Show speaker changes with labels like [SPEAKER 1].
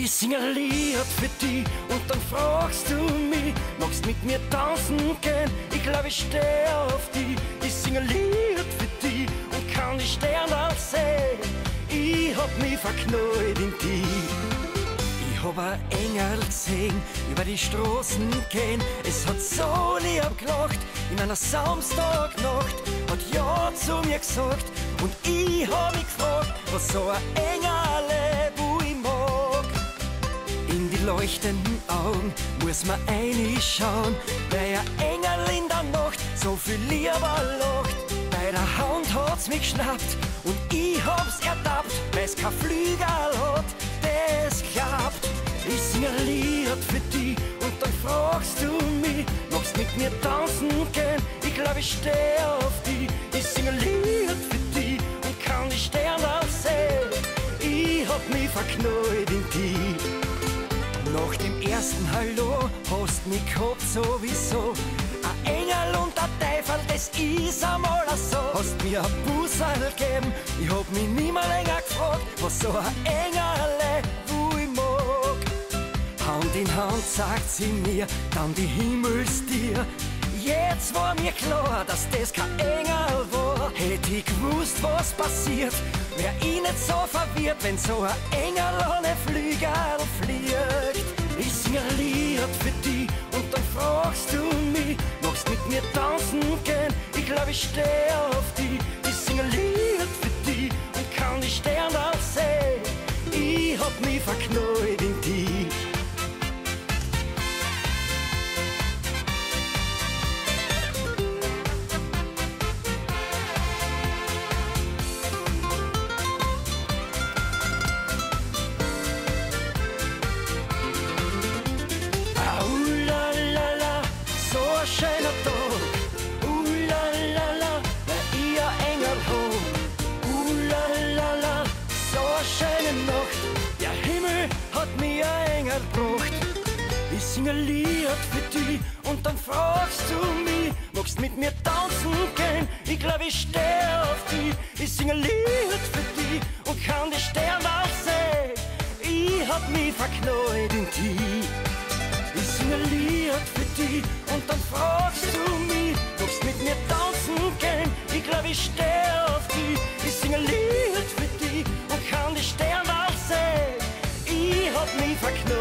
[SPEAKER 1] Ich sing ein Lied für dich und dann fragst du mich, magst mit mir tanzen gehen? Ich glaub, ich steh auf dich. Ich sing ein Lied für dich und kann die Sterne sehen. Ich hab mich verknallt in dich. Ich hab ein Engel gesehen, über die Straßen gehen. Es hat so lieb gelacht, in einer Samstagnacht. Hat ja zu mir gesagt und ich hab mich gefragt, was so ein Engel, wo ich mag. In die leuchtenden Augen muss man reinschauen, weil ein Engel in der Nacht so viel lieber lacht. Bei der Hand hat's mich geschnappt und ich hab's ertappt, weil's kein Flügel hat, das klappt. Ich sing ein Lied für dich und dann fragst du mich, magst mit mir tanzen gehen? Ich glaub, ich steh auf dich. Ich sing ein Lied für dich und kann die Sterne sehen. Ich hab mich verknallt in dich. Nach dem ersten Hallo hast mich gehabt sowieso. Ein Engel und ein Teufel, das ist einmal so. Hast mir ein Busserl gegeben, ich hab mich nie mehr länger gefragt, was so ein Engel, wo ich mag. Hand in Hand sagt sie mir, dann die Himmelstier. Jetzt war mir klar, dass das kein Engel war. Hätte ich gewusst, was passiert, wär ich nicht so verwirrt, wenn so ein Engel ohne Flügel fliegt. Ich sing ein Lied für dich und dann fragst du mich, magst mit mir tanzen gehen? Ich glaub, ich steh auf dich. Ich sing ein Lied für dich und kann die Sterne sehen. Ich hab mich verknallt in dich. Schöner Tag, la, weil ich ein Engel hab. La, so eine schöne Nacht, der Himmel hat mir ein Engel gebracht. Ich sing ein Lied für dich und dann fragst du mich, magst mit mir tanzen gehen? Ich glaub, ich steh auf dich. Ich sing ein Lied für dich und kann die Sterne sehen. Ich hab mich verknallt in dich. Ich sing ein Lied für dich und dann fragst du mich, magst mit mir tanzen gehen? Ich glaub, ich steh auf dich. Ich sing ein Lied für dich und kann die Sterne sehen. Ich hab mich verknallt.